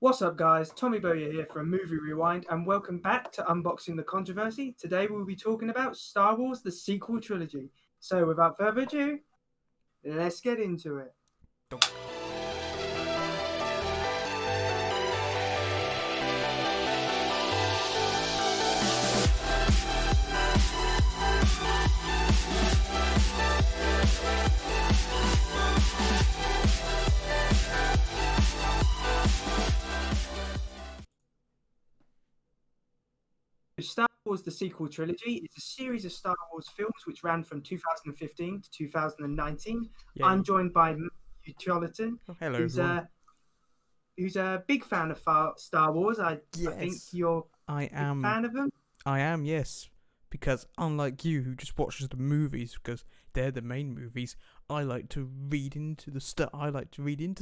What's up, guys? Tommy Bowyer here from Movie Rewind, and welcome back to Unboxing the Controversy. Today we'll be talking about Star Wars, the sequel trilogy. So, without further ado, let's get into it. Star Wars, the sequel trilogy is a series of Star Wars films which ran from 2015 to 2019. Yay. I'm joined by Matthew Cholerton, Oh, hello, who's everyone. a big fan of Star Wars. I think Yes, you're I a big am. fan of them. I am, yes. Because unlike you, who just watches the movies because they're the main movies, I like to read into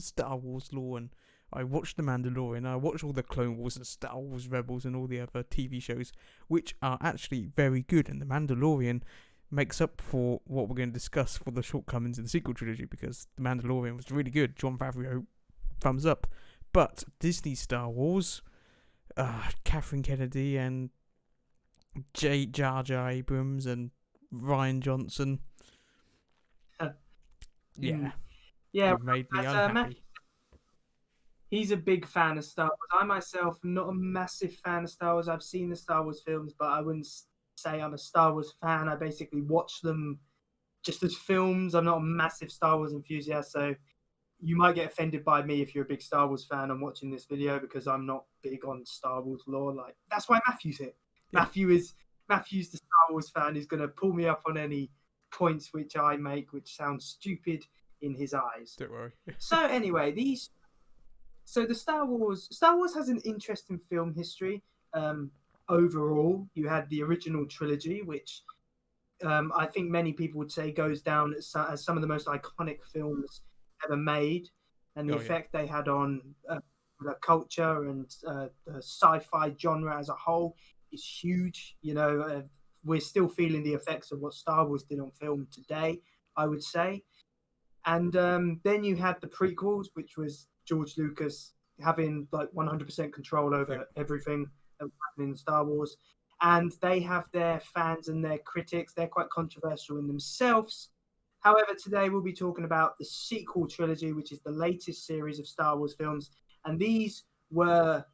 Star Wars lore, and I watch The Mandalorian. I watch all the Clone Wars and Star Wars Rebels and all the other TV shows, which are actually very good. And The Mandalorian makes up for what we're going to discuss for the shortcomings in the sequel trilogy, because The Mandalorian was really good. Jon Favreau, thumbs up. But Disney Star Wars, Catherine Kennedy and Jar Jar Abrams and Ryan Johnson, yeah, Yeah, have made me as Matthew, unhappy. he's a big fan of Star Wars. I myself, am not a massive fan of Star Wars. I've seen the Star Wars films, but I wouldn't say I'm a Star Wars fan. I basically watch them just as films. I'm not a massive Star Wars enthusiast, so you might get offended by me if you're a big Star Wars fan and watching this video because I'm not big on Star Wars lore. Like that's why Matthew's here. Yeah, Matthew's the Star Wars fan who's going to pull me up on any points which I make, which sounds stupid in his eyes. don't worry. So anyway, the Star Wars has an interesting film history. Um, Overall, you had the original trilogy, which I think many people would say goes down as some of the most iconic films ever made, and the Oh yeah, effect they had on the culture and the sci-fi genre as a whole is huge. We're still feeling the effects of what Star Wars did on film today, I would say. And then you had the prequels, which was George Lucas having like 100% control yeah. over everything that was happening in Star Wars. And they have their fans and their critics. They're quite controversial in themselves. However, today we'll be talking about the sequel trilogy, which is the latest series of Star Wars films. And these were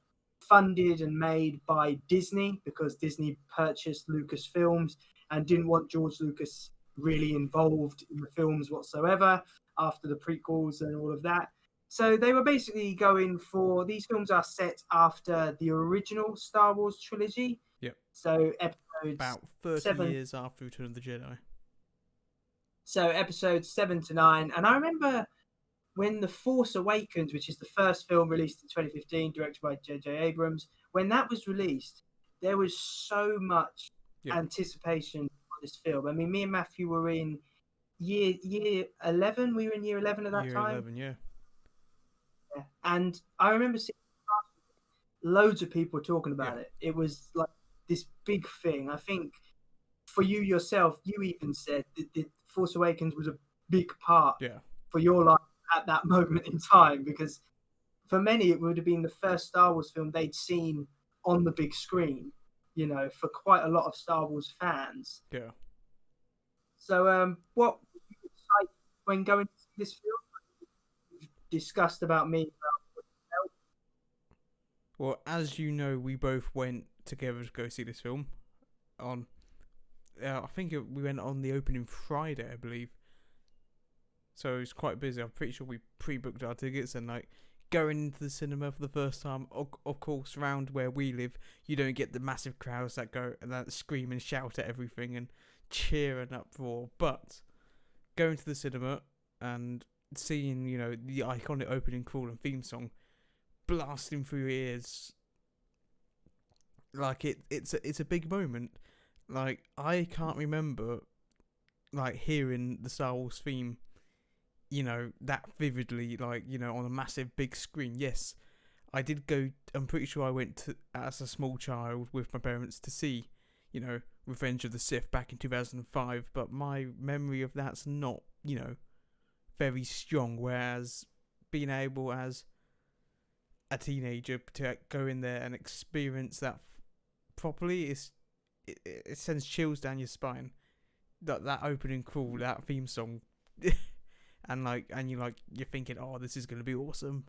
funded and made by Disney because Disney purchased Lucasfilms and didn't want George Lucas really involved in the films whatsoever after the prequels and all of that. So they were basically going for these films are set after the original Star Wars trilogy. Yep. So episodes About 30 seven, years after Return of the Jedi. so episodes 7 to 9, and I remember when The Force Awakens, which is the first film released in 2015, directed by J.J. Abrams, when that was released, there was so much Yep. anticipation for this film. I mean, me and Matthew were in year 11. We were in year 11 at that Year time. 11, yeah. Yeah. And I remember seeing loads of people talking about Yeah. it. It was like this big thing. I think for you yourself, you even said that the Force Awakens was a big part Yeah. for your life at that moment in time, because for many it would have been the first Star Wars film they'd seen on the big screen, for quite a lot of Star Wars fans. Yeah. So what like when going to see this film, you've discussed about me about Well, as you know, we both went together to go see this film on. I think we went on the opening Friday, I believe. So it was quite busy. I'm pretty sure we pre-booked our tickets, and like going into the cinema for the first time. Of course, around where we live, you don't get the massive crowds that go and that scream and shout at everything and cheer and uproar. But going to the cinema and seeing, the iconic opening crawl and theme song blasting through your ears, like it's a big moment. Like I can't remember like hearing the Star Wars theme, that vividly, like, on a massive big screen. Yes, I did go. I'm pretty sure I went to, as a small child with my parents to see, Revenge of the Sith back in 2005. But my memory of that's not, very strong. Whereas being able as a teenager to go in there and experience that properly, it sends chills down your spine. That opening crawl, that theme song, and you're thinking, oh, this is gonna be awesome.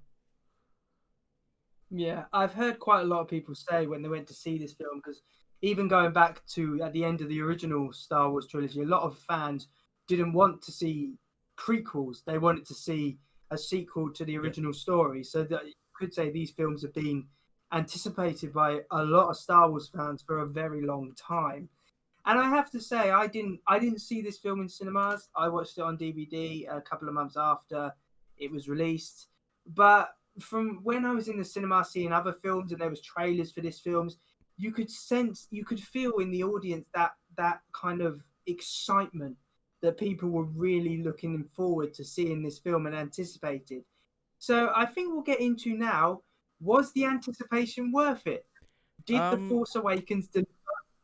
Yeah, I've heard quite a lot of people say when they went to see this film, because even going back to at the end of the original Star Wars trilogy, a lot of fans didn't want to see prequels. They wanted to see a sequel to the Yeah. original story. So that you could say these films have been anticipated by a lot of Star Wars fans for a very long time. And I have to say, I didn't see this film in cinemas. I watched it on DVD a couple of months after it was released. But from when I was in the cinema seeing other films and there was trailers for this films, you could sense, you could feel in the audience that kind of excitement that people were really looking forward to seeing this film and anticipated. So I think we'll get into now. Was the anticipation worth it? Did The Um, Force Awakens deliver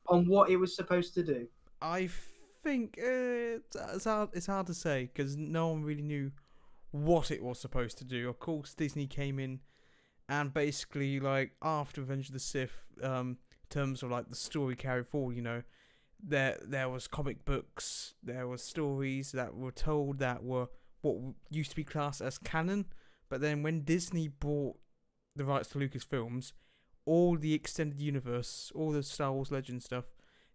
on what it was supposed to do? I think it's hard to say because no one really knew what it was supposed to do. Of course, Disney came in and basically like after Revenge of the Sith, in terms of like the story carried forward, there was comic books, there were stories that were told that were what used to be classed as canon, but then when Disney bought the rights to Lucasfilms, all the extended universe, all the Star Wars Legend stuff,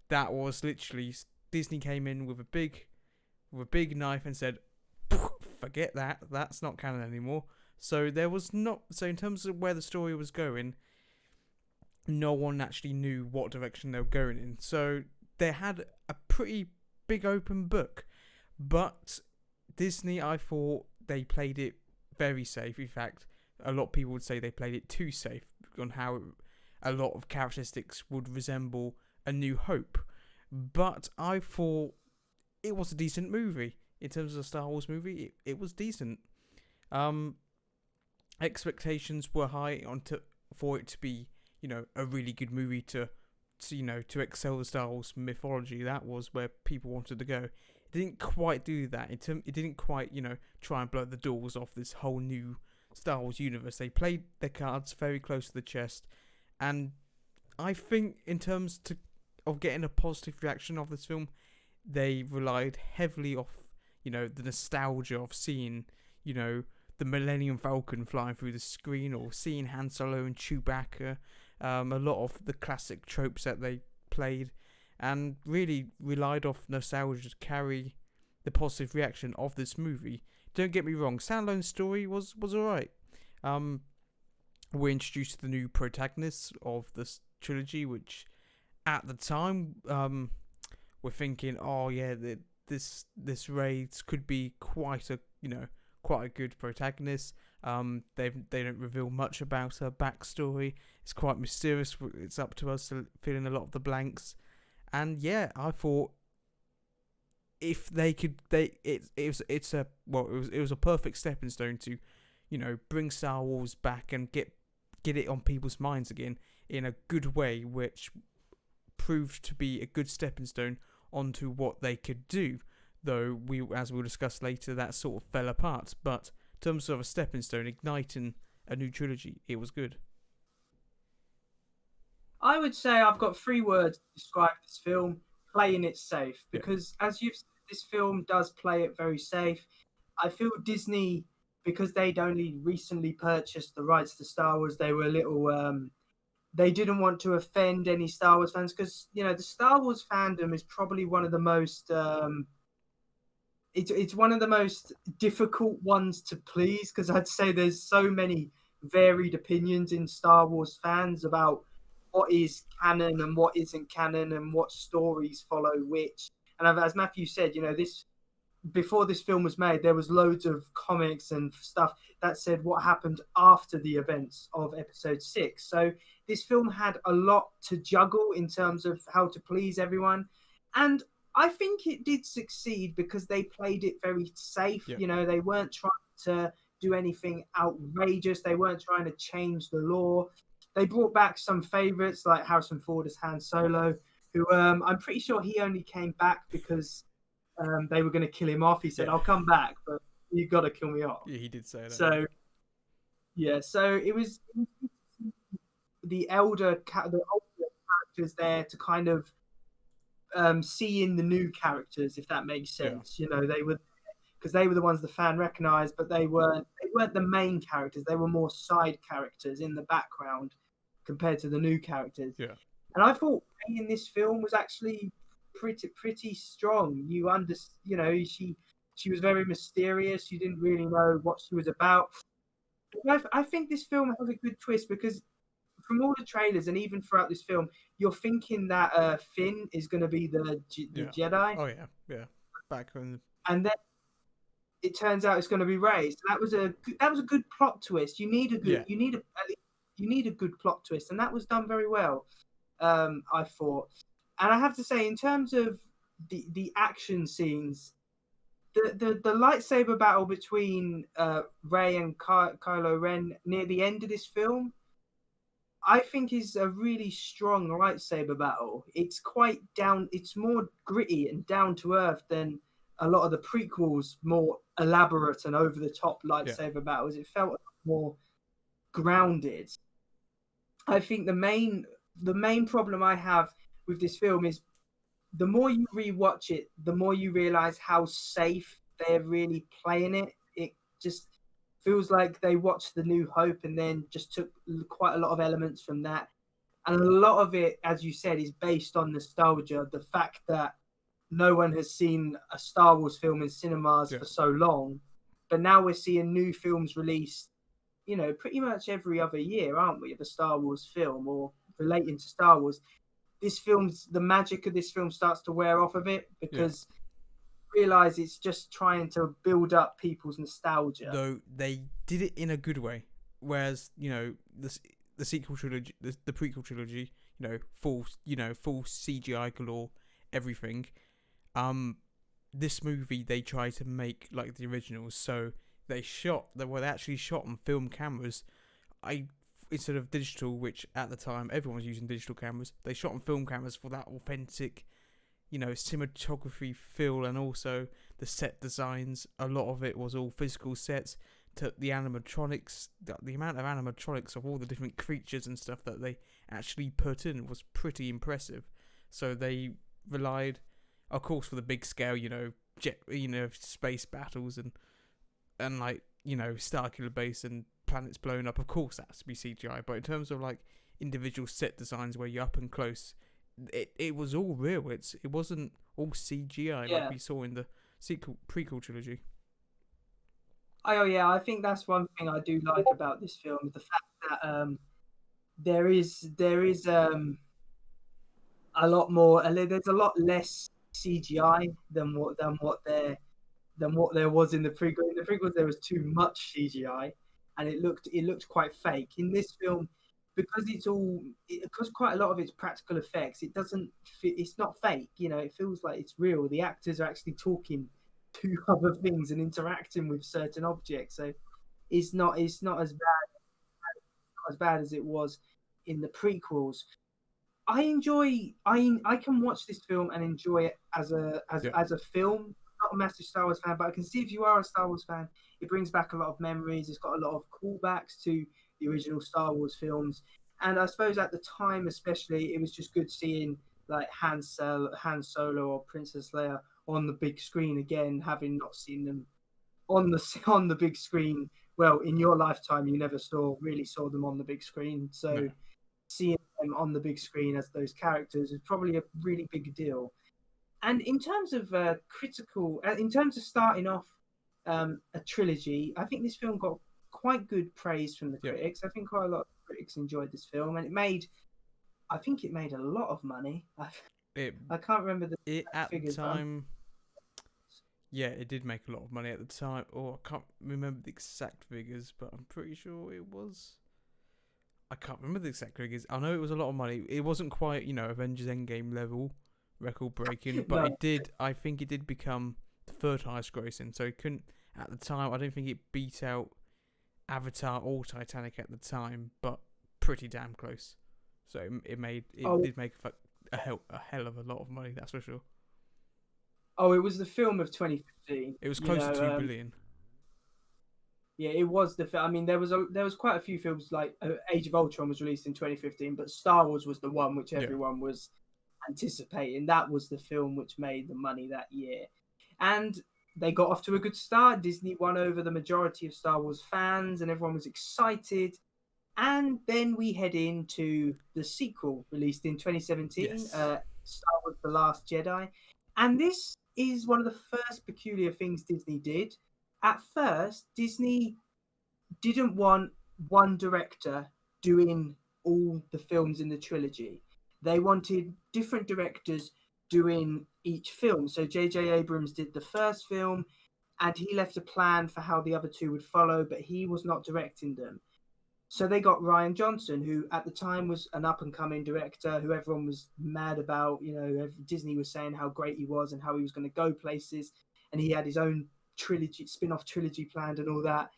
that was literally Disney came in with a big knife and said, forget that, that's not canon anymore. So there was not. So in terms of where the story was going, no one actually knew what direction they were going in. So they had a pretty big open book, but Disney, I thought they played it very safe. In fact, a lot of people would say they played it too safe on how a lot of characteristics would resemble A New Hope. But I thought it was a decent movie in terms of a Star Wars movie. It was decent. Um, Expectations were high for it to be, a really good movie to excel the Star Wars mythology. That was where people wanted to go. It didn't quite do that. It didn't quite, try and blow the doors off this whole new Star Wars universe. They played their cards very close to the chest, and I think in terms of getting a positive reaction of this film, they relied heavily off, the nostalgia of seeing, the Millennium Falcon flying through the screen, or seeing Han Solo and Chewbacca. A lot of the classic tropes that they played, and really relied off nostalgia to carry the positive reaction of this movie. Don't get me wrong, standalone story was alright. We're introduced to the new protagonists of this trilogy, which at the time we're thinking, oh yeah, this Rey could be quite a good protagonist. They don't reveal much about her backstory. It's quite mysterious. It's up to us to fill in a lot of the blanks. And yeah, I thought if they could, it was a perfect stepping stone to, bring Star Wars back and get it on people's minds again in a good way, which proved to be a good stepping stone onto what they could do. Though as we'll discuss later, that sort of fell apart. But in terms of a stepping stone, igniting a new trilogy, it was good. I would say I've got three words to describe this film: playing it safe. Yeah, Because as you've said, this film does play it very safe. I feel Disney, because they'd only recently purchased the rights to Star Wars, they were a little they didn't want to offend any Star Wars fans, because the Star Wars fandom is probably one of the most it's one of the most difficult ones to please, because I'd say there's so many varied opinions in Star Wars fans about what is canon and what isn't canon and what stories follow which. And as Matthew said, this before this film was made, there was loads of comics and stuff that said what happened after the events of Episode 6. So this film had a lot to juggle in terms of how to please everyone, and I think it did succeed because they played it very safe. yeah, They weren't trying to do anything outrageous. They weren't trying to change the law. They brought back some favorites like Harrison Ford as Han Solo, who I'm pretty sure he only came back because they were going to kill him off. He said, yeah, "I'll come back, but you got to kill me off." yeah. He did say that. Yeah, So Yeah, so it was the older characters there to kind of see in the new characters, if that makes Yeah, sense. You know, they were because they were the ones the fan recognized, but they weren't the main characters. They were more side characters in the background compared to the new characters. yeah, And I thought Rey in this film was actually pretty strong. You know, she was very mysterious. You didn't really know what she was about. I think this film has a good twist because from all the trailers and even throughout this film, you're thinking that Finn is going to be the yeah. Jedi, Oh yeah, yeah. Back when, and then it turns out it's going to be Rey. So that was a good plot twist. yeah, You need a good plot twist, and that was done very well. I thought, and I have to say, in terms of the action scenes, the lightsaber battle between Rey and Kylo Ren near the end of this film, I think is a really strong lightsaber battle. It's quite down. It's more gritty and down to earth than a lot of the prequels, more elaborate and over the top yeah, lightsaber battles. It felt more grounded. I think the main problem I have with this film is the more you rewatch it, the more you realize how safe they're really playing it. It just feels like they watched The New Hope and then just took quite a lot of elements from that. And a lot of it, as you said, is based on nostalgia. The fact that no one has seen a Star Wars film in cinemas yeah, for so long, but now we're seeing new films released, you know, pretty much every other year, aren't we? Of a Star Wars film or relating to Star Wars. The magic of this film starts to wear off a bit yeah. because realize it's just trying to build up people's nostalgia. Though they did it in a good way, whereas the sequel trilogy, the prequel trilogy, full CGI galore, everything. Um, this movie they tried to make like the originals, so they actually shot on film cameras. I Instead of digital, which at the time everyone was using digital cameras, they shot on film cameras for that authentic, cinematography feel, and also the set designs. A lot of it was all physical sets. To the animatronics, the amount of animatronics of all the different creatures and stuff that they actually put in was pretty impressive. So they relied, of course, for the big scale, space battles and like Starkiller Base and planets blown up. Of course, that has to be CGI. But in terms of like individual set designs where you're up and close, it was all real. It wasn't all CGI like Yeah. we saw in the prequel trilogy. Oh yeah, I think that's one thing I do like about this film is the fact that there is a lot more. There's a lot less CGI than what there was in the prequel. In the prequels, there was too much CGI, and it looked quite fake. In this film, because quite a lot of it's practical effects, it doesn't fit. It's not fake. You know, it feels like it's real. The actors are actually talking to other things and interacting with certain objects. So it's not as bad as it was in the prequels. I can watch this film and enjoy it as a as Yeah, as a film. I'm not a massive Star Wars fan, but I can see if you are a Star Wars fan, it brings back a lot of memories. It's got a lot of callbacks to the original Star Wars films, and I suppose at the time, especially, it was just good seeing like Han Solo or Princess Leia on the big screen again, having not seen them on the on the big screen. Well, in your lifetime, you never really saw them on the big screen, no, so seeing them on the big screen as those characters is probably a really big deal. And in terms of starting off a trilogy, I think this film got quite good praise from the yeah. critics. I think quite a lot of critics enjoyed this film, and I think it made a lot of money. It I can't remember the it exact at the figures, but time, yeah, it did make a lot of money at the time. Or I can't remember the exact figures, but I'm pretty sure it was. I can't remember the exact figures. I know it was a lot of money. It wasn't quite, Avengers Endgame level record breaking, but no, it did. I think it did become the third highest grossing. So it couldn't at the time. I don't think it beat out Avatar or Titanic at the time, but pretty damn close. So it oh, did make a hell of a lot of money. That's for sure. it was the film of 2015. It was You close to know, 2 billion. Yeah, it was I mean, there was quite a few films like Age of Ultron was released in 2015, but Star Wars was the one which Yeah. everyone was anticipating. That was the film which made the money that year, and they got off to a good start. Disney won over the majority of Star Wars fans, and everyone was excited. And then we head into the sequel released in 2017, Yes. Star Wars: The Last Jedi, and this is one of the first peculiar things Disney did. At first, Disney didn't want one director doing all the films in the trilogy. They wanted different directors doing each film. So J.J. Abrams did the first film, and he left a plan for how the other two would follow, but he was not directing them. So they got Ryan Johnson, who at the time was an up and coming director, who everyone was mad about. You know, Disney was saying how great he was and how he was going to go places, and he had his own trilogy, spin-off trilogy planned, and all that.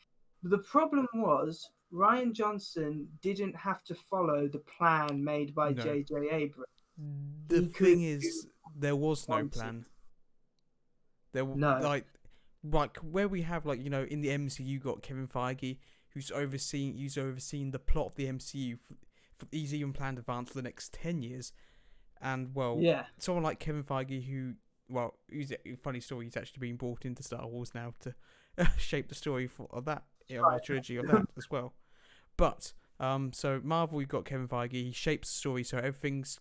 But the problem was Ryan Johnson didn't have to follow the plan made by No. J.J. Abrams. The He could thing do is, there was what no he wanted. plan. There, No, like where we have like in the MCU you got Kevin Feige who's overseeing the plot of the MCU. He's even planned advance for the next 10 years, and well, yeah, someone like Kevin Feige who he's a funny story. He's actually been brought into Star Wars now to shape the story of that of our trilogy of right. that as well. But so Marvel, you've got Kevin Feige. He shapes the story so everything's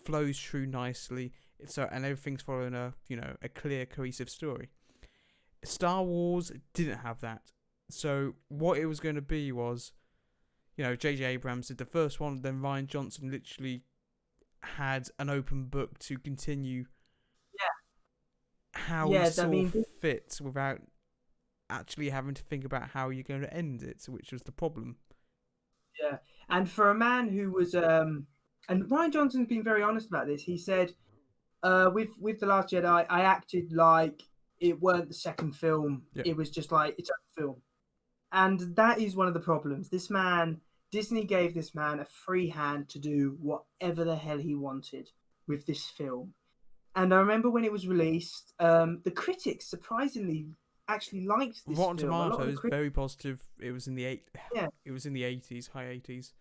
flows through nicely. So and everything's following a clear, cohesive story. Star Wars didn't have that. So what it was going to be was, J.J. Abrams did the first one, then Ryan Johnson literally had an open book to continue how he Yeah, I saw mean, fit without actually having to think about how you're going to end it, which was the problem. yeah. And for a man who was and Ryan Johnson's been very honest about this. He said, with The Last Jedi, I acted like it weren't the second film. Yeah. It was just like its own film. And that is one of the problems. Disney gave this man a free hand to do whatever the hell he wanted with this film. And I remember when it was released, the critics surprisingly actually liked this Rotten film. A lot of the Tomatoes critics, very positive. It was in the yeah. It was in the 80s, high 80s.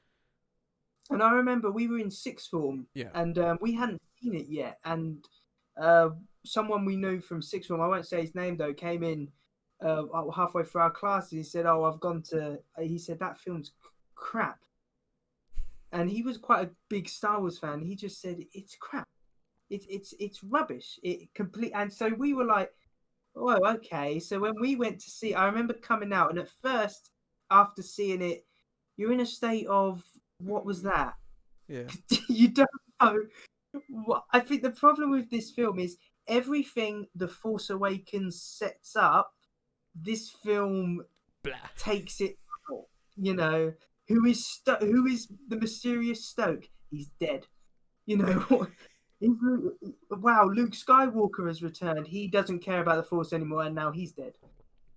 And I remember we were in sixth form, Yeah. and we hadn't seen it yet. And uh, someone we knew from sixth form, I won't say his name though, came in halfway through our class. And he said, "Oh, I've gone to." He said that film's crap, and he was quite a big Star Wars fan. He just said it's crap. It's rubbish. It complete. And so we were like, "Oh, okay." So when we went to see, I remember coming out, and at first, after seeing it, you're in a state of what was that? Yeah. You don't know. I think the problem with this film is everything The Force Awakens sets up, this film Blah. takes it out. You know, who is the mysterious Snoke? He's dead. You know, wow, Luke Skywalker has returned. He doesn't care about the Force anymore, and now he's dead.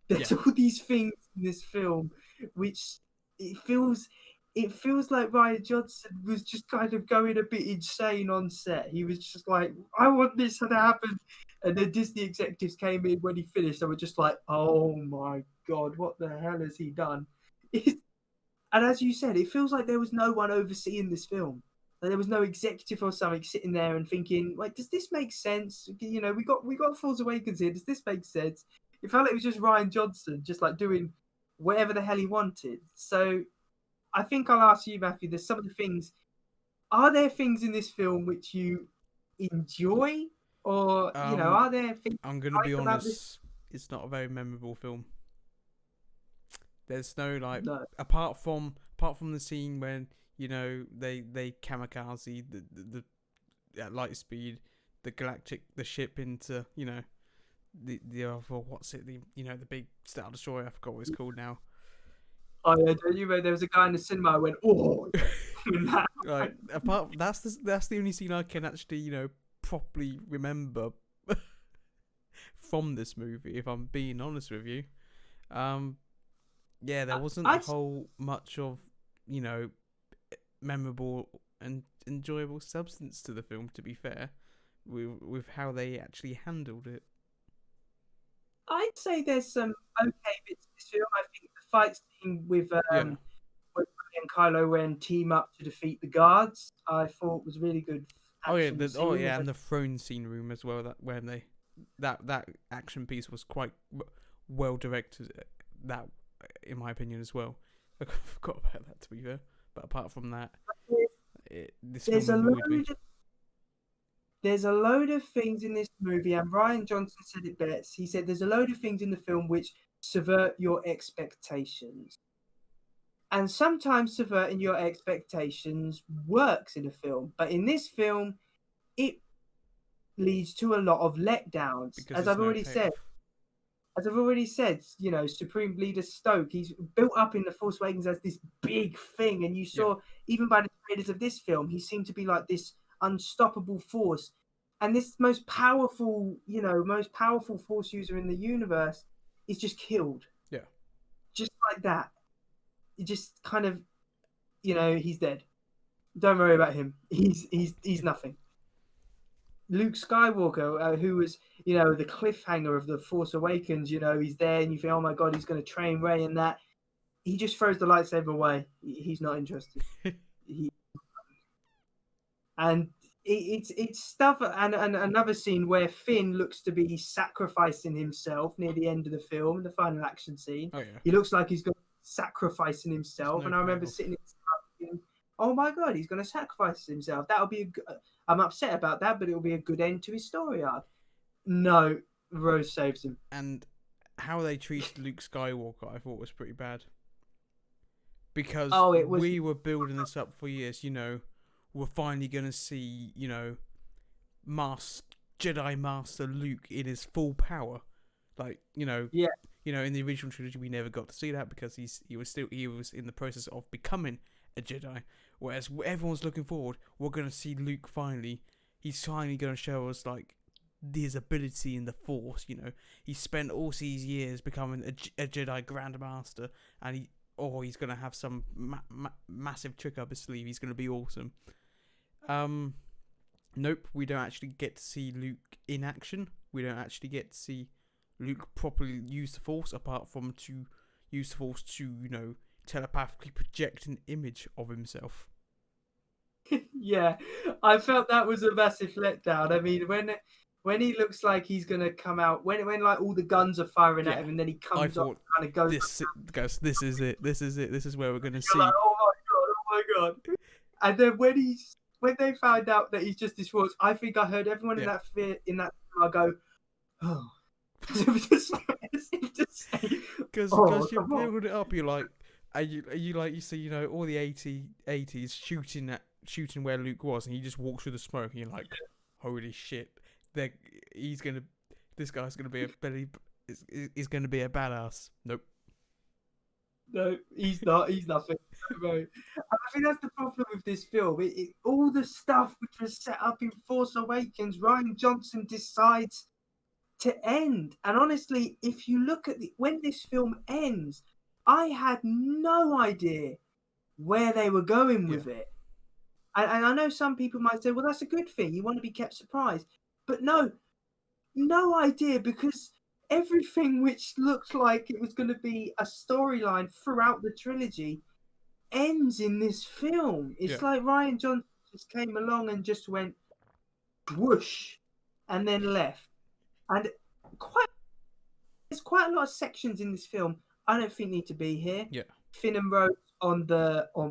Yeah. There's all these things in this film which it feels it feels like Ryan Johnson was just kind of going a bit insane on set. He was just like, I want this to happen. And then Disney executives came in when he finished and were just like, oh my God, what the hell has he done? And as you said, it feels like there was no one overseeing this film. Like there was no executive or something sitting there and thinking, like, does this make sense? You know, we got Force Awakens here. Does this make sense? It felt like it was just Ryan Johnson, just like doing whatever the hell he wanted. So I think I'll ask you, Matthew. There's some of the things. Are there things in this film which you enjoy, or Um, are there things I'm you gonna be like about this? honest. It's not a very memorable film. There's no like No. apart from the scene when they kamikaze the at light speed the ship into the other what's it the big Star Destroyer. I forgot what it's called now. Oh yeah, don't you remember there was a guy in the cinema who went, oh, in that. Right. That's the only scene I can actually properly remember from this movie. If I'm being honest with you, yeah, there wasn't a I'd whole much of memorable and enjoyable substance to the film. To be fair, with how they actually handled it. I'd say there's some okay bits of this film. I think fight scene with Yeah. when Rey and Kylo Ren team up to defeat the guards, I thought was really good Oh yeah, action scene. and the throne scene room as well. That when they that action piece was quite well directed. That, in my opinion, as well. I forgot about that, to be fair. But apart from that, this There's film a annoyed me. load of there's a load of things in this movie, and Ryan Johnson said it best. He said there's a load of things in the film which subvert your expectations. And sometimes subverting your expectations works in a film, but in this film, it leads to a lot of letdowns. Because there's no payoff. As I've already said, Supreme Leader Stoke, he's built up in The Force Awakens as this big thing, and you Yeah. saw, even by the trailers of this film, he seemed to be like this unstoppable force. And this most powerful force user in the universe is just killed. Yeah. Just like that. It just kind of, he's dead. Don't worry about him. He's nothing. Luke Skywalker, who was, the cliffhanger of The Force Awakens, he's there and you think, oh my God, he's going to train Rey and that. He just throws the lightsaber away. He's not interested. And it's stuff. And another scene where Finn looks to be sacrificing himself near the end of the film, the final action scene. Oh yeah. He looks like he's going to be sacrificing himself. No And I remember payoff. sitting thinking, oh my God, he's going to sacrifice himself. That'll be I'm upset about that, but it'll be a good end to his story arc. No, Rose saves him. And how they treated Luke Skywalker, I thought was pretty bad. Because we were building this up for years, we're finally going to see, Jedi Master Luke in his full power. Like, Yeah. In the original trilogy, we never got to see that because he was in the process of becoming a Jedi. Whereas everyone's looking forward, we're going to see Luke finally. He's finally going to show us, like, his ability in the Force, He spent all these years becoming a Jedi Grandmaster, and he's going to have some massive trick up his sleeve. He's going to be awesome. Nope, we don't actually get to see Luke in action. We don't actually get to see Luke properly use the Force, apart from to use the Force to, telepathically project an image of himself. Yeah, I felt that was a massive letdown. I mean, when he looks like he's gonna come out, when like all the guns are firing at him, and then he comes up and kind of goes. This is it. This is where we're gonna see. Like, oh my God! And then when they found out that he's just this Force, I think I heard everyone in that I go, oh. Because you build it up, you're like, you see, all the 80s shooting where Luke was, and he just walks through the smoke, and you're like, holy shit, this guy's gonna be he's gonna be a badass. Nope. No, he's not. He's nothing. I think that's the problem with this film. All the stuff which was set up in Force Awakens, Ryan Johnson decides to end. And honestly, if you look at when this film ends, I had no idea where they were going with it. And I know some people might say, well, that's a good thing. You want to be kept surprised. But no idea, because everything which looked like it was going to be a storyline throughout the trilogy ends in this film. It's like Ryan Johnson just came along and just went whoosh and then left. And there's quite a lot of sections in this film I don't think need to be here. Yeah. Finn and Rose on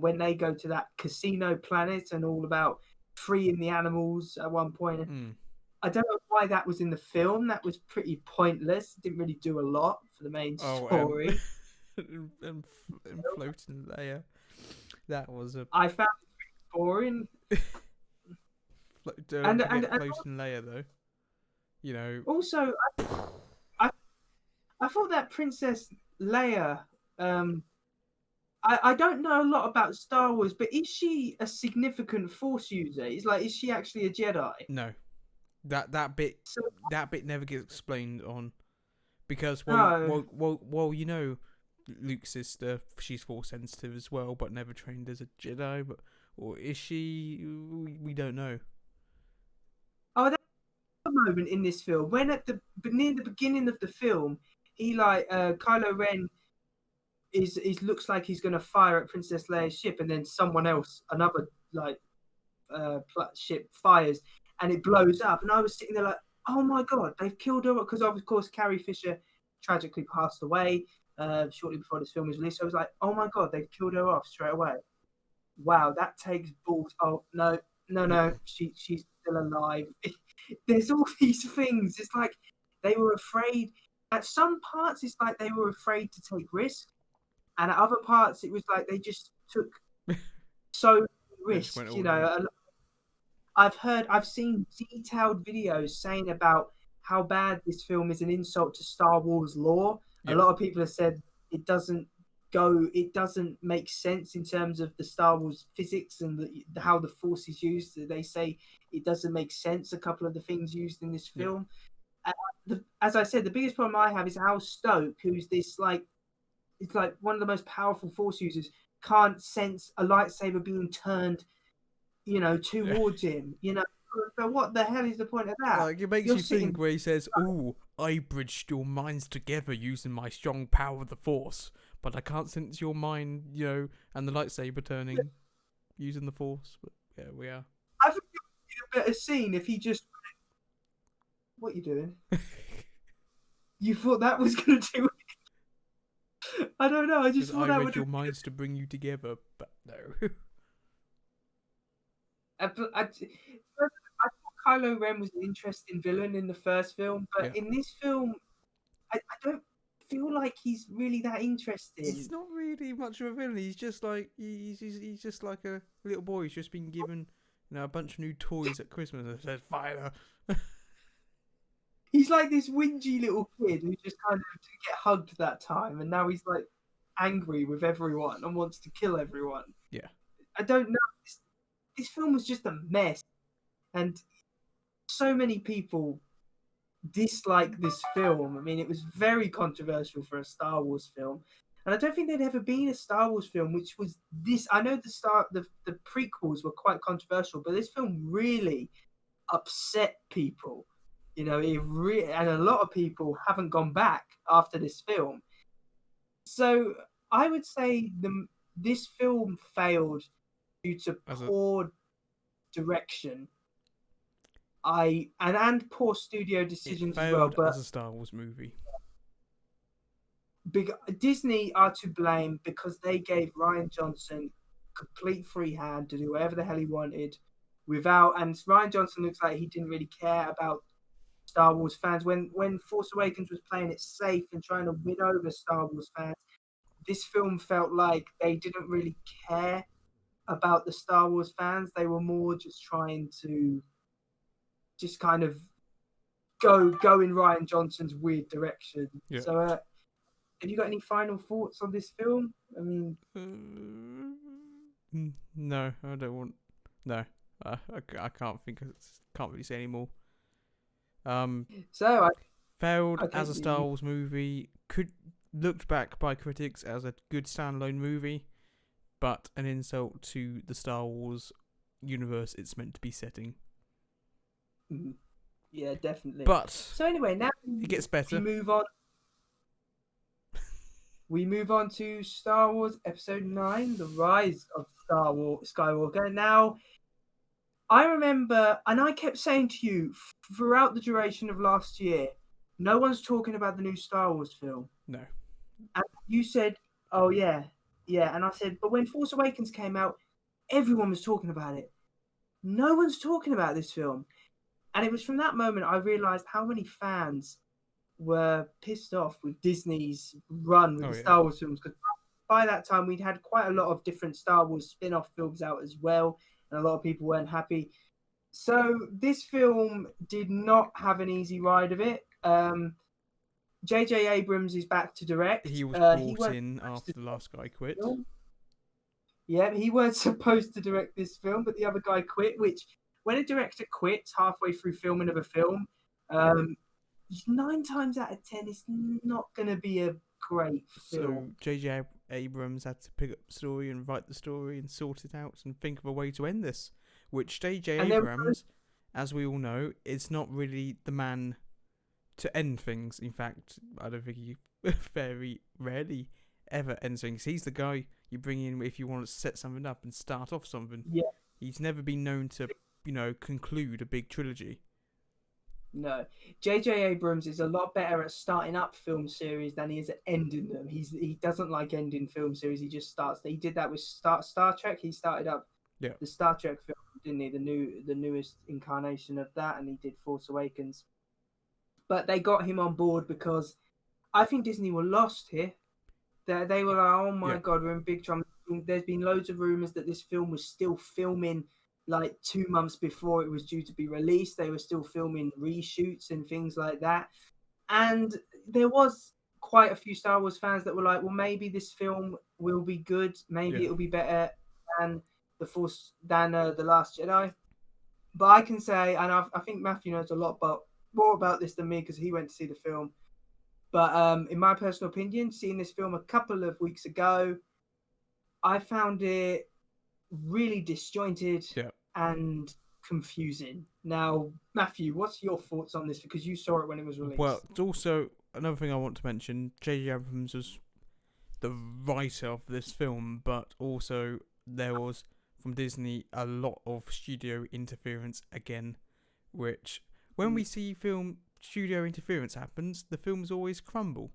when they go to that casino planet and all about freeing the animals at one point. I don't know why that was in the film. That was pretty pointless. It didn't really do a lot for the main story. And floating layer. That was I found it pretty boring. Don't forget floating layer though. Also, I thought that Princess Leia. I don't know a lot about Star Wars, but is she a significant Force user? Is she actually a Jedi? No. That bit never gets explained on, because Luke's sister, she's Force sensitive as well, but never trained as a Jedi. Or is she? We don't know. Oh, there's a moment in this film when near the beginning of the film, he Kylo Ren is looks like he's going to fire at Princess Leia's ship, and then someone else, another like ship fires, and it blows up. And I was sitting there like, oh my god, they've killed her, because of course Carrie Fisher tragically passed away shortly before this film was released. So I was like, oh my god, they've killed her off straight away. Wow, that takes balls. Oh no, she's still alive. There's all these things. It's like they were afraid. At some parts, it's like they were afraid to take risks, and at other parts, it was like they just took so many risks. I've seen detailed videos saying about how bad this film is an insult to Star Wars lore. Yeah. A lot of people have said it doesn't make sense in terms of the Star Wars physics and how the Force is used. They say it doesn't make sense, a couple of the things used in this film. As I said, the biggest problem I have is Al Stoke, who's this it's like one of the most powerful Force users, can't sense a lightsaber being turned, towards him. But what the hell is the point of that? Like, it makes you think where he says, "Oh, I bridged your minds together using my strong power of the Force, but I can't sense your mind, and the lightsaber turning using the Force." But yeah, we are. I think it would be a better scene if he just. What are you doing? You thought that was going to do it? I don't know. I just thought I that read your minds to bring you together, but no. I thought Kylo Ren was an interesting villain in the first film, but in this film, I don't feel like he's really that interesting. He's not really much of a villain. He's just like he's just like a little boy who's just been given a bunch of new toys at Christmas and said fire. He's like this whingy little kid who just kind of didn't get hugged that time, and now he's like angry with everyone and wants to kill everyone. Yeah, I don't know. This film was just a mess, and so many people dislike this film. I mean, it was very controversial for a Star Wars film, and I don't think there'd ever been a Star Wars film which was this. I know the prequels were quite controversial, but this film really upset people. And a lot of people haven't gone back after this film. So I would say this film failed due to poor direction. And poor studio decisions as well. But as a Star Wars movie, Disney are to blame because they gave Rian Johnson complete free hand to do whatever the hell he wanted, and Rian Johnson looks like he didn't really care about Star Wars fans. When Force Awakens was playing it safe and trying to win over Star Wars fans, this film felt like they didn't really care about the Star Wars fans. They were more just trying to just kind of go in Rian Johnson's weird direction. Yeah. So have you got any final thoughts on this film? I mean, no, I don't want. No, I can't think. Can't really say any more. Failed as a Star Wars movie. Looked back by critics as a good standalone movie, but an insult to the Star Wars universe it's meant to be setting. Yeah, definitely. But so anyway, now it gets better. We move on to Star Wars Episode 9, The Rise of Skywalker. Now, I remember, and I kept saying to you throughout the duration of last year, no one's talking about the new Star Wars film. No. And you said, oh, yeah. And I said, but when Force Awakens came out, everyone was talking about it. No one's talking about this film. And it was from that moment I realized how many fans were pissed off with Disney's run with the Star Wars films. Because by that time, we'd had quite a lot of different Star Wars spin-off films out as well. And a lot of people weren't happy. So this film did not have an easy ride of it. J.J. Abrams is back to direct. He was brought in after the last guy quit. Yeah, he weren't supposed to direct this film, but the other guy quit, which when a director quits halfway through filming of a film, 9 times out of 10, it's not going to be a great film. So J.J. Abrams had to pick up the story and write the story and sort it out and think of a way to end this, which J.J. Abrams, as we all know, is not really the man to end things. In fact, I don't think he very rarely ever ends things. He's the guy you bring in if you want to set something up and start off something. Yeah. He's never been known to, conclude a big trilogy. No, J.J. Abrams is a lot better at starting up film series than he is at ending them. He doesn't like ending film series. He just starts. He did that with Star Trek. He started up the Star Trek film, didn't he? The newest incarnation of that, and he did Force Awakens. But they got him on board because I think Disney were lost here. They were like, oh my God, we're in big trouble. There's been loads of rumors that this film was still filming like 2 months before it was due to be released. They were still filming reshoots and things like that. And there was quite a few Star Wars fans that were like, well, maybe this film will be good. Maybe it'll be better than The Last Jedi. But I can say, and I think Matthew knows a lot more about this than me because he went to see the film. But in my personal opinion, seeing this film a couple of weeks ago, I found it really disjointed and confusing. Now, Matthew, what's your thoughts on this? Because you saw it when it was released. Well, it's also another thing I want to mention. J.J. Abrams was the writer of this film, but also there was, from Disney, a lot of studio interference again, which, when we see studio interference happens, the films always crumble.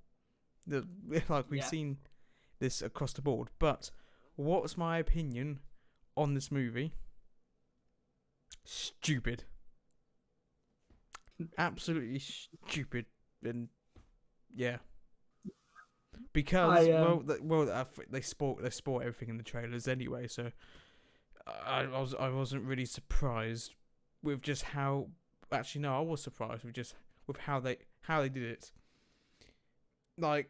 Like we've seen this across the board. But what's my opinion on this movie? Stupid. Absolutely stupid. And because they sport everything in the trailers anyway, so I wasn't really surprised with just how. Actually, no, I was surprised with how they did it. Like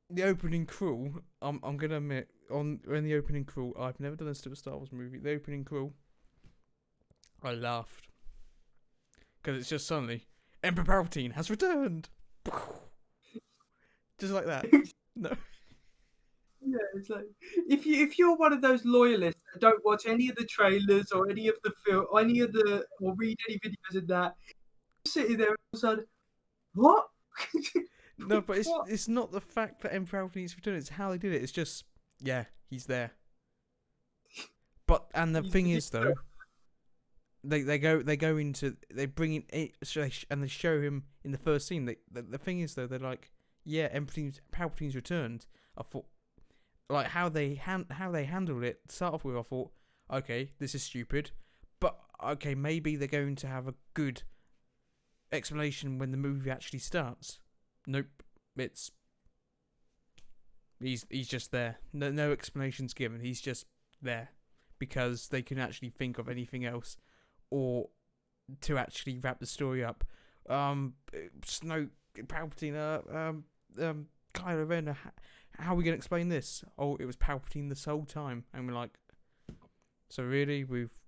the opening crawl, I'm gonna admit, in the opening crawl, I've never done this to a Star Wars movie. The opening crawl, I laughed because it's just suddenly Emperor Palpatine has returned, just like that. No. Yeah, it's like if you're one of those loyalists that don't watch any of the trailers or any of the film, or read any videos of that, you're sitting there and all of a sudden, what? No, but it's not the fact that Emperor Palpatine's returned. It's how they did it. It's just he's there. But the thing is though, they bring in and they show him in the first scene. The thing is though, they're like, Palpatine's returned. I thought, like how they handled it. To start off with, I thought, okay, this is stupid, but okay, maybe they're going to have a good explanation when the movie actually starts. Nope, he's just there. No explanations given. He's just there because they can actually think of anything else or to actually wrap the story up. Snoke, Palpatine, Kylo Ren. How are we gonna explain this? Oh, it was Palpatine this whole time, and we're like, so really,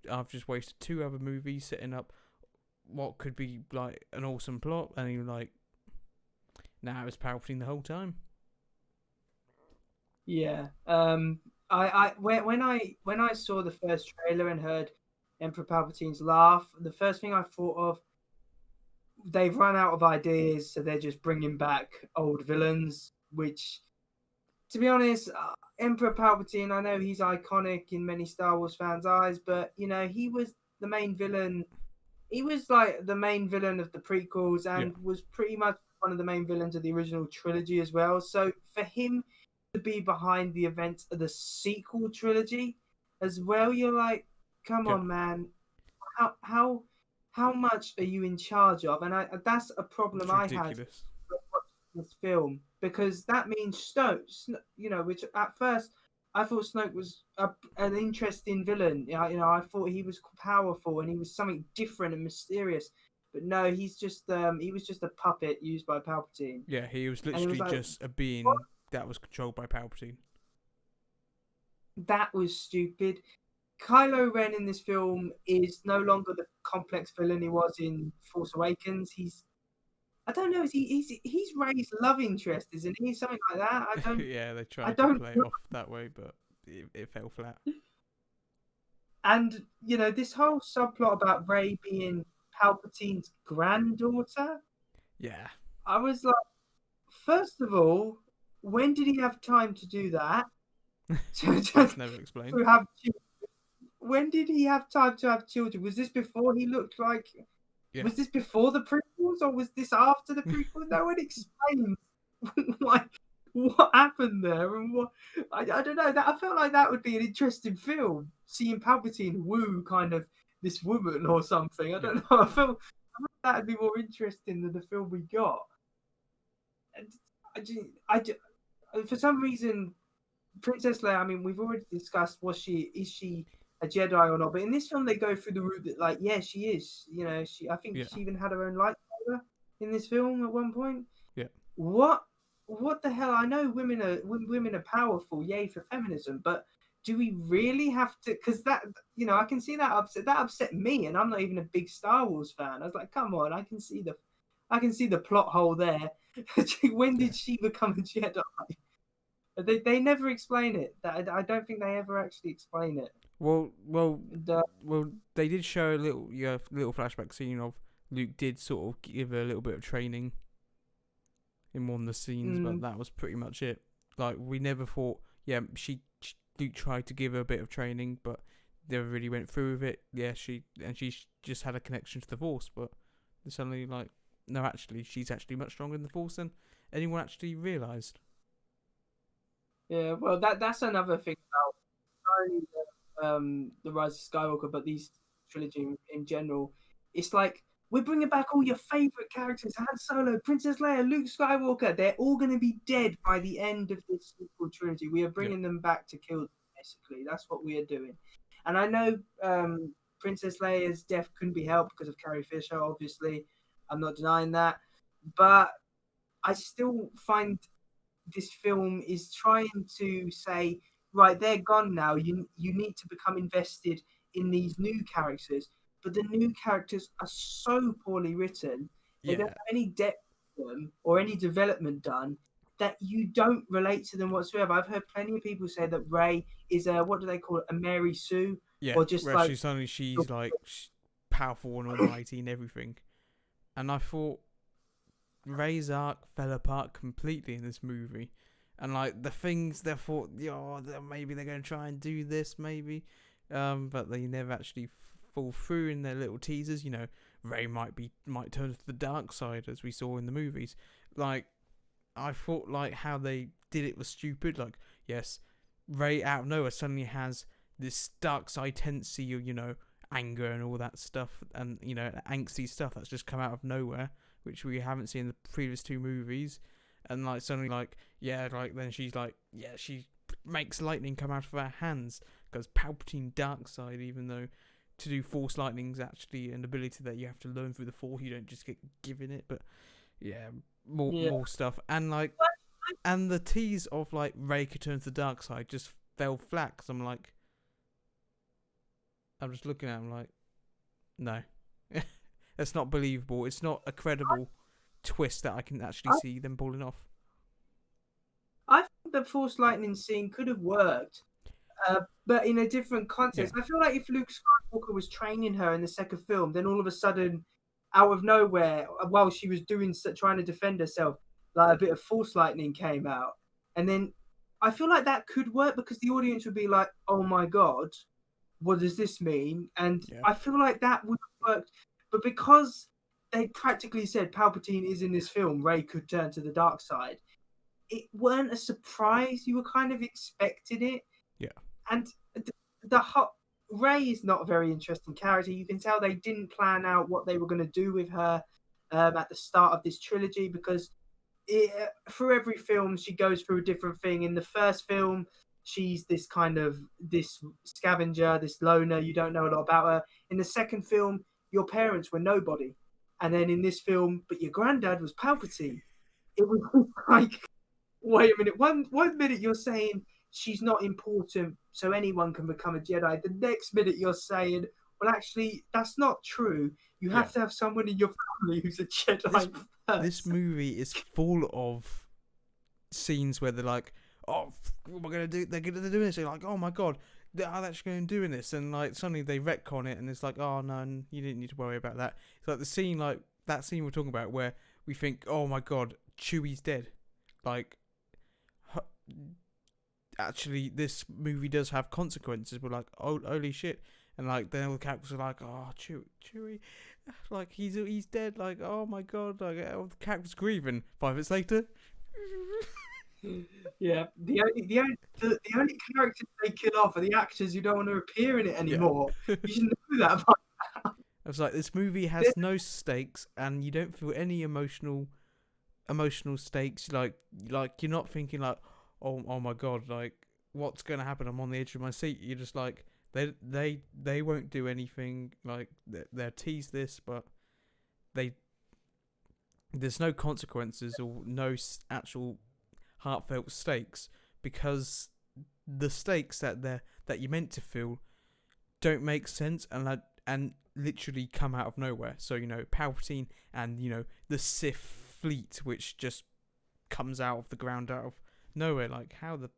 I've just wasted 2 other movies setting up what could be like an awesome plot, and you're like, nah, it was Palpatine the whole time. Yeah. When I saw the first trailer and heard Emperor Palpatine's laugh, the first thing I thought of, they've run out of ideas, so they're just bringing back old villains, which, to be honest, Emperor Palpatine, I know he's iconic in many Star Wars fans' eyes, but, he was the main villain. He was like the main villain of the prequels and was pretty much one of the main villains of the original trilogy as well. So for him to be behind the events of the sequel trilogy as well, you're like, come on, man. How much are you in charge of? And that's a problem I had with watching this film, because that means Snoke, which at first I thought Snoke was an interesting villain. I thought he was powerful and he was something different and mysterious. But no, he was just a puppet used by Palpatine. Yeah, he was literally just a being that was controlled by Palpatine. That was stupid. Kylo Ren in this film is no longer the complex villain he was in Force Awakens. I don't know. He's Rey's love interest, isn't he? Something like that. I don't. Yeah, they tried to play it off that way, but it fell flat. And this whole subplot about Rey being Palpatine's granddaughter. Yeah. I was like, first of all, when did he have time to do that? That's never explained. To have when did he have time to have children? Was this before he looked like? Yeah. Was this before the prequels or was this after the prequels? No one explains like what happened there and what I don't know. That I felt like that would be an interesting film. Seeing Palpatine woo kind of this woman or something. I don't know. I felt that would be more interesting than the film we got. And for some reason, Princess Leia, I mean, we've already discussed is she a Jedi or not? But in this film, they go through the route that, like, yeah, she is. You know, I think she even had her own lightsaber in this film at one point. Yeah. What the hell? I know women are powerful, yay for feminism, but do we really have to? Because that, you know, I can see that upset me, and I'm not even a big Star Wars fan. I was like, come on, I can see the plot hole there. When did she become a Jedi? They never explain it. I don't think they ever actually explain it. Well, And, they did show a little flashback scene of Luke did sort of give her a little bit of training in one of the scenes, but that was pretty much it. Like, we never thought, Luke tried to give her a bit of training, but never really went through with it. Yeah, she just had a connection to the Force, but suddenly, like, no, actually, she's actually much stronger in the Force than anyone actually realised. Yeah, well, that's another thing about the Rise of Skywalker, but these trilogy in general. It's like we're bringing back all your favorite characters: Han Solo, Princess Leia, Luke Skywalker. They're all going to be dead by the end of this sequel trilogy. We are bringing them back to kill them, basically. That's what we are doing. And I know Princess Leia's death couldn't be helped because of Carrie Fisher. Obviously, I'm not denying that, but I still find this film is trying to say, right, they're gone now. You need to become invested in these new characters, but the new characters are so poorly written. They don't have any depth to them or any development done that you don't relate to them whatsoever. I've heard plenty of people say that Rey is a, what do they call it, a Mary Sue, Yeah, or just where like she's like powerful and almighty and everything. And I thought Rey's arc fell apart completely in this movie. And like the things they thought, maybe they're going to try and do this, maybe, but they never actually fall through in their little teasers. You know, Rey might turn to the dark side as we saw in the movies. Like, I thought like how they did it was stupid. Like, yes, Rey out of nowhere suddenly has this dark side tendency, anger and all that stuff, and angsty stuff that's just come out of nowhere, which we haven't seen in the previous two movies. And like suddenly, then she's like, she makes lightning come out of her hands because Palpatine dark side. Even though to do Force lightning's actually an ability that you have to learn through the Force, you don't just get given it. But more stuff, and like, and the tease of like Rey could turn to the dark side just fell flat. Cause I'm just looking at him like, no, that's not believable. It's not a credible twist that I can actually see them pulling off. I think the Force lightning scene could have worked, but in a different context. I feel like if Luke Skywalker was training her in the second film, then all of a sudden, out of nowhere, while she was trying to defend herself, like a bit of Force lightning came out, and then I feel like that could work because the audience would be like, "Oh my god, what does this mean?" And I feel like that would have worked, but because they practically said Palpatine is in this film, Rey could turn to the dark side. It weren't a surprise. You were kind of expecting it. Yeah. And Rey is not a very interesting character. You can tell they didn't plan out what they were going to do with her at the start of this trilogy because for every film she goes through a different thing. In the first film, she's this scavenger, this loner. You don't know a lot about her. In the second film, your parents were nobody. And then in this film, but your granddad was Palpatine. It was like, wait a minute. One minute you're saying she's not important, so anyone can become a Jedi. The next minute you're saying, well, actually, that's not true. You have to have someone in your family who's a Jedi first. This movie is full of scenes where they're like, oh, what am I going to do? They're doing this. They're like, oh my god, they're actually going to do this. And like suddenly they retcon it and it's like, oh no, you didn't need to worry about that. It's like the scene, like that scene we're talking about where we think, oh my god, Chewie's dead. Like, actually this movie does have consequences. We're like, oh, holy shit. And like then all the characters are like, oh, Chewie, like he's dead. Like, oh my god, like all the characters grieving. 5 minutes later, Yeah, the only characters they kill off are the actors who don't want to appear in it anymore. yeah. You should know that. By I was like, this movie has no stakes, and you don't feel any emotional stakes. Like you're not thinking like, oh my god, like what's gonna happen? I'm on the edge of my seat. You're just like, they won't do anything. Like they'll tease this, but there's no consequences or no actual heartfelt stakes, because the stakes that you're meant to feel don't make sense and literally come out of nowhere. So Palpatine and the Sith fleet, which just comes out of the ground out of nowhere. Like how the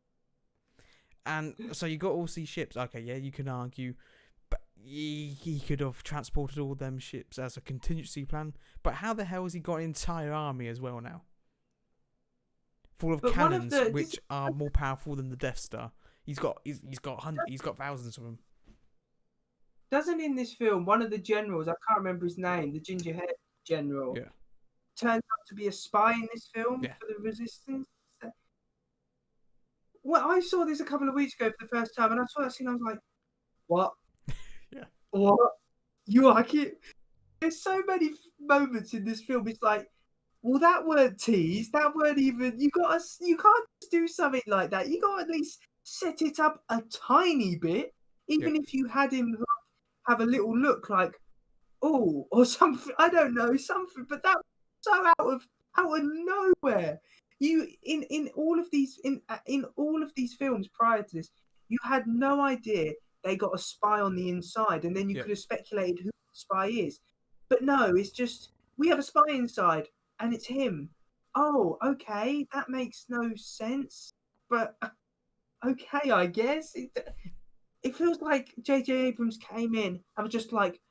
and so you got all these ships. Okay, yeah, you can argue, but he could have transported all them ships as a contingency plan. But how the hell has he got an entire army as well now? Full of cannons, which are more powerful than the Death Star. He's got thousands of them. Doesn't in this film one of the generals, I can't remember his name, the ginger haired general, turns out to be a spy in this film for the Resistance? Well, I saw this a couple of weeks ago for the first time, and I saw that scene. I was like, "What? Yeah. What? You like it?" There's so many moments in this film. It's like, well, that weren't teased. That weren't even. You can't just do something like that. You got to at least set it up a tiny bit, even if you had him have a little look like, oh, or something. I don't know, something. But that was so out of nowhere. You in all of these films prior to this, you had no idea they got a spy on the inside, and then you could have speculated who the spy is. But no, it's just we have a spy inside, and it's him. Oh, okay, that makes no sense. But okay, I guess it feels like J.J. Abrams came in and was just like,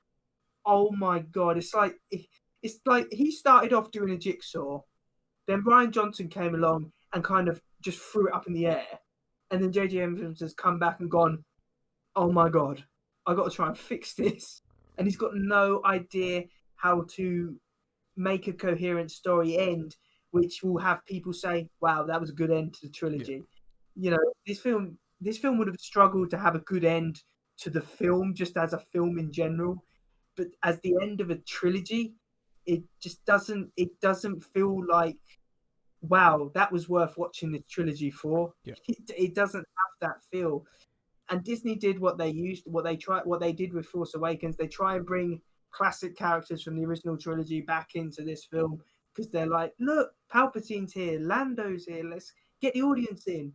oh my god, it's like he started off doing a jigsaw. Then Rian Johnson came along and kind of just threw it up in the air. And then J.J. Abrams has come back and gone, oh my God, I got to try and fix this. And he's got no idea how to make a coherent story end, which will have people say, wow, that was a good end to the trilogy. Yeah. This film would have struggled to have a good end to the film, just as a film in general. But as the end of a trilogy, it just doesn't feel like, wow, that was worth watching this trilogy for. It doesn't have that feel. And Disney did what they did with Force Awakens. They try and bring classic characters from the original trilogy back into this film, because they're like, look, Palpatine's here, Lando's here, let's get the audience in.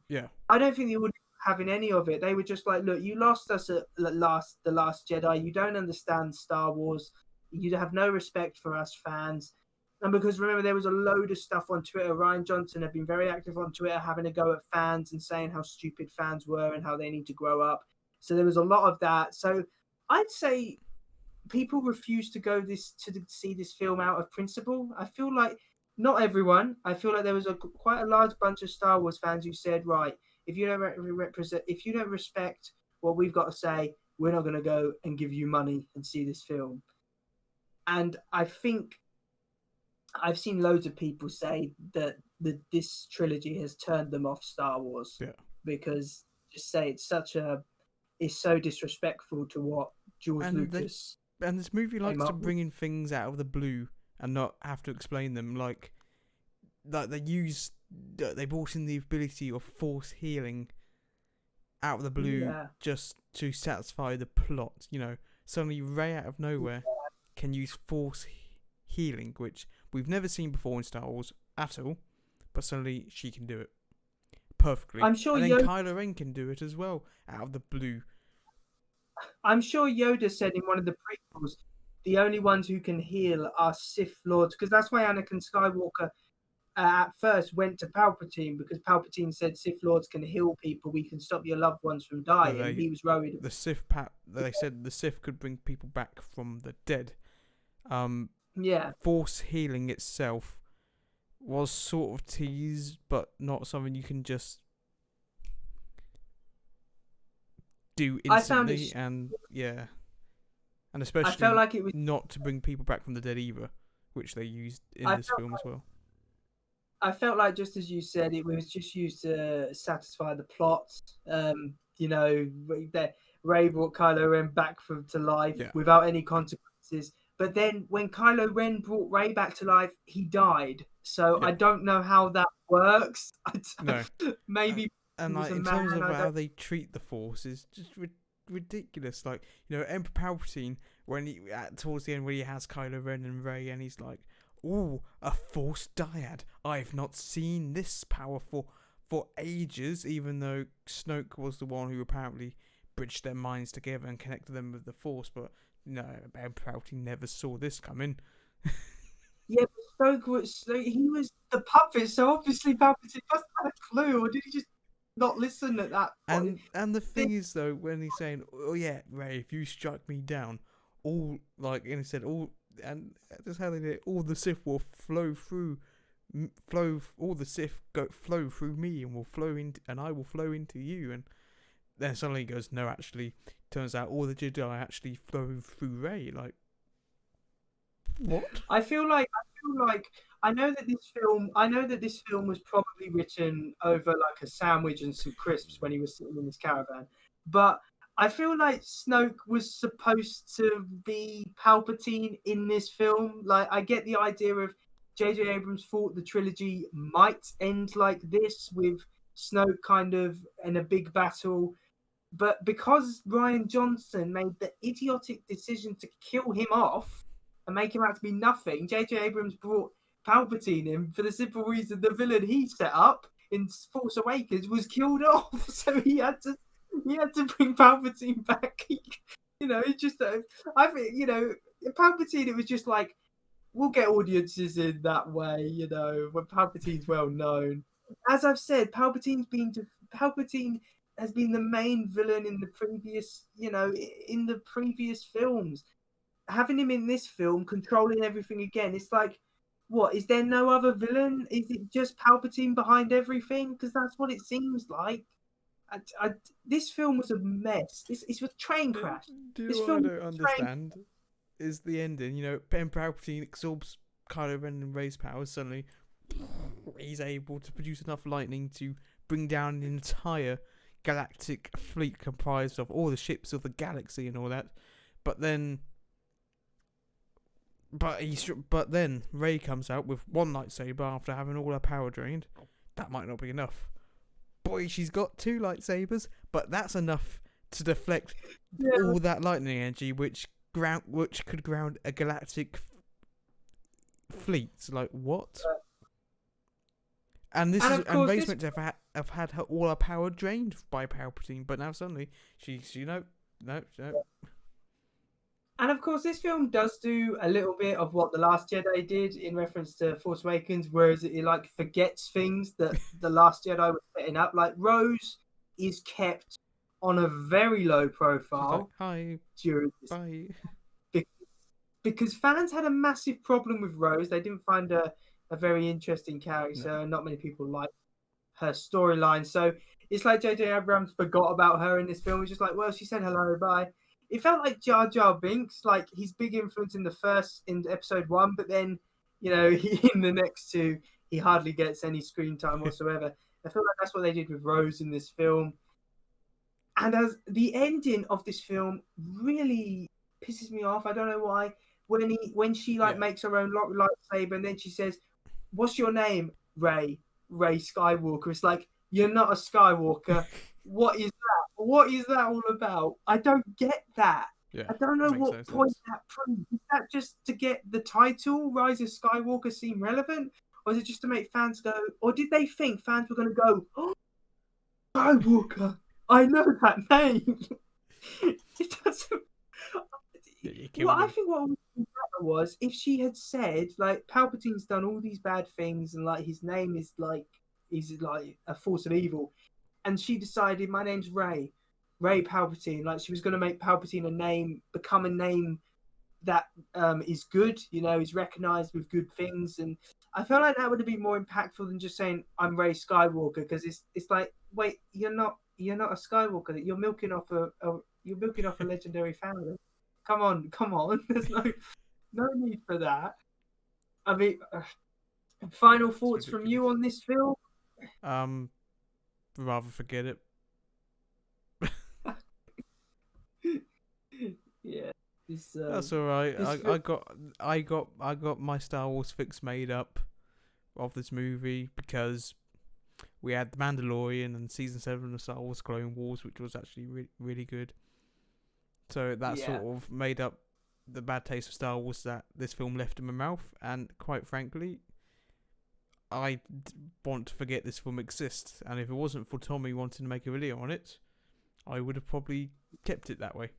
I don't think the audience having any of it. They were just like, look, you lost us at the Last Jedi. You don't understand Star Wars. You have no respect for us fans. And because remember, there was a load of stuff on Twitter. Rian Johnson had been very active on Twitter, having a go at fans and saying how stupid fans were and how they need to grow up. So there was a lot of that. So I'd say people refuse to go to see this film out of principle. I feel like not everyone. I feel like there was quite a large bunch of Star Wars fans who said, right, if you don't respect what we've got to say, we're not going to go and give you money and see this film. And I think I've seen loads of people say that this trilogy has turned them off Star Wars, because just say it's so disrespectful to what George Lucas. And this movie likes to bring in things out of the blue and not have to explain them. Like they brought in the ability of force healing out of the blue just to satisfy the plot. Suddenly Rey out of nowhere can use force healing, which we've never seen before in Star Wars at all, but suddenly she can do it perfectly. I'm sure and then Kylo Ren can do it as well out of the blue. I'm sure Yoda said in one of the prequels, the only ones who can heal are Sith Lords, because that's why Anakin Skywalker at first went to Palpatine, because Palpatine said Sith Lords can heal people, we can stop your loved ones from dying. And he was worried. The Sith they said the Sith could bring people back from the dead. Force healing itself was sort of teased, but not something you can just do I found it. instantly, and yeah, and I felt especially like it was. not to bring people back from the dead either, which they used in I this felt. film as well. I felt like, just as you said, it was just used to satisfy the plot. You know, that Ray brought Kylo Ren back to life Yeah, without any consequences. But then when Kylo Ren brought Ray back to life, he died. So yeah, I don't know how that works. no, uh, Maybe he and was like a in man. terms of I don't. how they treat the Force is just ridiculous. Like Emperor Palpatine when towards the end where he has Kylo Ren and Rey, and he's like, "Oh, a Force dyad! I've not seen this powerful for ages." Even though Snoke was the one who apparently bridged their minds together and connected them with the Force, but no, Emperor Palpatine never saw this coming. Yeah, but he was the puppet, so obviously Palpatine must have had a clue, or did he just not listen at that point? And the thing is though, when he's saying, "Oh yeah, Ray, if you strike me down, all like," and he said, "all," and that's how they did it. All the Sith will flow through, all the Sith flow through me, and will flow into, and I will flow into you. And then suddenly he goes, "No, actually, turns out all the Jedi actually flow through Ray." Like, what? I feel like I know that this film was probably written over like a sandwich and some crisps when he was sitting in his caravan. But I feel like Snoke was supposed to be Palpatine in this film. Like, I get the idea of J.J. Abrams thought the trilogy might end like this, with Snoke kind of in a big battle. But because Ryan Johnson made the idiotic decision to kill him off and make him out to be nothing, J.J. Abrams brought Palpatine in for the simple reason the villain he set up in Force Awakens was killed off. So he had to bring Palpatine back. He just I think Palpatine. It was just like, we'll get audiences in that way. When Palpatine's well known. As I've said, Palpatine has been the main villain in the previous films. Having him in this film, controlling everything again, it's like, what? Is there no other villain? Is it just Palpatine behind everything? Because that's what it seems like. This film was a mess. It's a train crash. Do you This know what I film was don't a train. understand? Is the ending. Emperor Palpatine absorbs Kylo Ren and Rey's powers. Suddenly, he's able to produce enough lightning to bring down an entire galactic fleet comprised of all the ships of the galaxy and all that. But then, but then Rey comes out with one lightsaber after having all her power drained. That might not be enough. Boy, she's got two lightsabers, but that's enough to deflect Yeah. all that lightning energy, which could ground a galactic fleet. Like, what? And this And is of and course, Rey's meant to have had all her power drained by Palpatine, but now suddenly she's no. And of course, this film does do a little bit of what The Last Jedi did in reference to Force Awakens, whereas it like forgets things that The Last Jedi was setting up. Like, Rose is kept on a very low She's like, profile "Hi, during this, bye." because fans had a massive problem with Rose. They didn't find her a very interesting No. character. Not many people liked her storyline. So it's like J.J. Abrams forgot about her in this film. It's just like, well, she said hello, bye. It felt like Jar Jar Binks, like his big influence in episode 1, but then, in the next two, he hardly gets any screen time whatsoever. I feel like that's what they did with Rose in this film. And as the ending of this film really pisses me off, I don't know why. When she Yeah. makes her own lightsaber, and then she says, "What's your name?" Ray Skywalker. It's like, you're not a Skywalker. What is that? What is that all about? I don't get that. Yeah. I don't know Makes what no point sense. that proves. Is that just to get the title Rise of Skywalker seem relevant? Or is it just to make fans go, or did they think fans were going to go, "Oh, Skywalker, I know that name"? It doesn't. Yeah, you Well, killed I him. think what would be better was if she had said, like, Palpatine's done all these bad things, and like his name is like a force of evil, and she decided, my name's Ray Palpatine. Like, she was going to make Palpatine become a name that is good, is recognized with good things. And I feel like that would have been more impactful than just saying, I'm Ray Skywalker, because it's like, wait, you're not you're not a Skywalker. You're milking off you're milking off a legendary family. Come on, come on. There's no need for that. I mean, final It's thoughts from ridiculous. you on this film? Rather forget it. Yeah, this That's all right. this I got my Star Wars fix made up of this movie because we had The Mandalorian and season 7 of Star Wars Clone Wars, which was actually really good. So that yeah. sort of made up the bad taste of Star Wars that this film left in my mouth. And quite frankly, I want to forget this film exists. And if it wasn't for Tommy wanting to make a video on it, I would have probably kept it that way.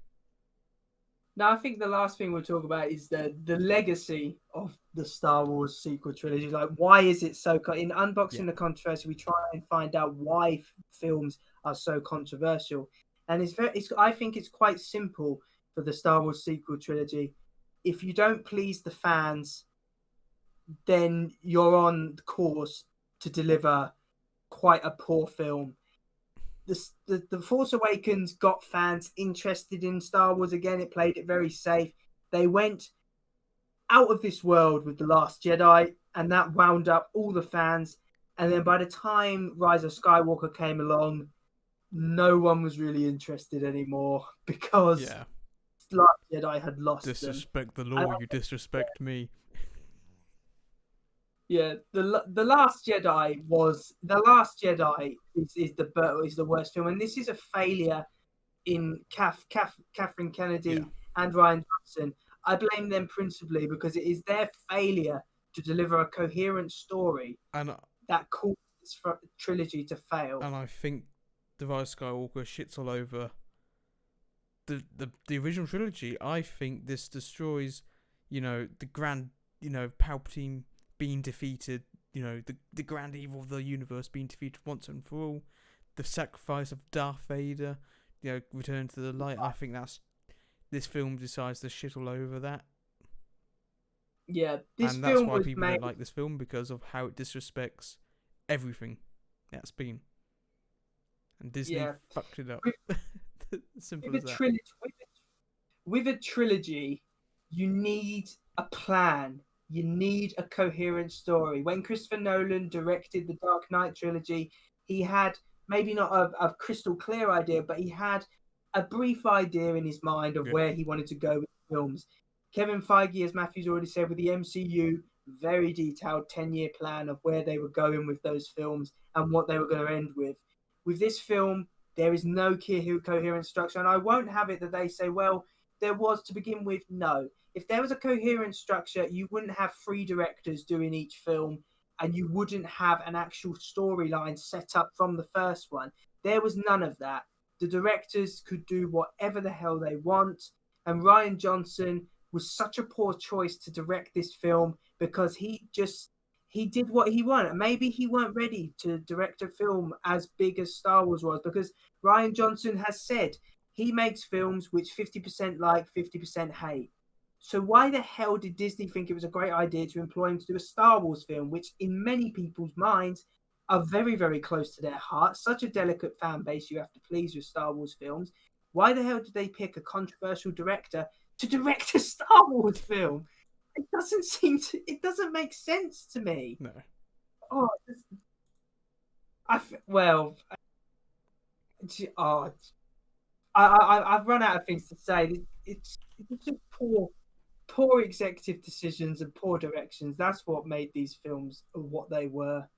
Now, I think the last thing we'll talk about is the legacy of the Star Wars sequel trilogy. Like, why is it so? In Yeah. unboxing the controversy, we try and find out why films are so controversial, and I think it's quite simple for the Star Wars sequel trilogy. If you don't please the fans, then you're on course to deliver quite a poor film. The Force Awakens got fans interested in Star Wars again. It played it very safe. They went out of this world with The Last Jedi, and that wound up all the fans. And then by the time Rise of Skywalker came along, no one was really interested anymore because Yeah. Last Jedi had lost them. Disrespect the And, law, you disrespect me. yeah, the Last Jedi is the worst film, and this is a failure in Catherine Yeah. Kennedy and Ryan Johnson. I blame them principally because it is their failure to deliver a coherent story And that caused this trilogy to fail. I think the Rise of Skywalker shits all over the original trilogy. I think this destroys, the grand, Palpatine being defeated, the grand evil of the universe being defeated once and for all. The sacrifice of Darth Vader, return to the light. I think this film decides to shit all over that. Yeah, this And that's film why was people made. don't like this film, because of how it disrespects everything that's been. And Disney Yeah, fucked it up. with, Simple with as a that. trilogy, with a trilogy, you need a plan. You need a coherent story. When Christopher Nolan directed the Dark Knight trilogy, he had maybe not a crystal clear idea, but he had a brief idea in his mind of Yeah. where he wanted to go with films. Kevin Feige, as Matthew's already said, with the MCU, very detailed 10-year plan of where they were going with those films and what they were going to end with. With this film, there is no coherent structure, and I won't have it that they say, well, there was to begin with. No, if there was a coherent structure, you wouldn't have three directors doing each film, and you wouldn't have an actual storyline set up from the first one. There was none of that. The directors could do whatever the hell they want, and Ryan Johnson was such a poor choice to direct this film because he did what he wanted. Maybe he weren't ready to direct a film as big as Star Wars was, because Ryan Johnson has said he makes films which 50% like, 50% hate. So why the hell did Disney think it was a great idea to employ him to do a Star Wars film, which in many people's minds are very, very close to their heart? Such a delicate fan base you have to please with Star Wars films. Why the hell did they pick a controversial director to direct a Star Wars film? It doesn't make sense to me. No. Oh, well, oh, I've run out of things to say. It's just poor executive decisions and poor directions. That's what made these films what they were.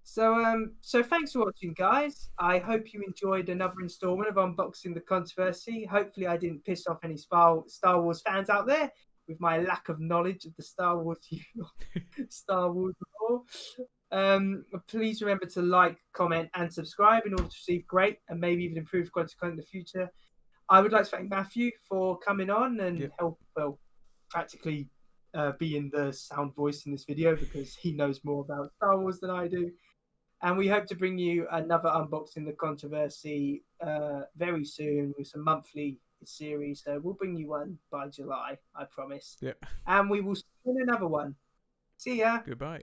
So thanks for watching, guys. I hope you enjoyed another installment of Unboxing the Controversy. Hopefully, I didn't piss off any Star Wars fans out there with my lack of knowledge of the Star Wars lore. Please remember to like, comment, and subscribe in order to receive great and maybe even improved quality content in the future. I would like to thank Matthew for coming on and practically being the sound voice in this video, because he knows more about Star Wars than I do. And we hope to bring you another Unboxing the Controversy very soon with some monthly series. So we'll bring you one by July, I promise. Yeah. And we will see you in another one. See ya. Goodbye.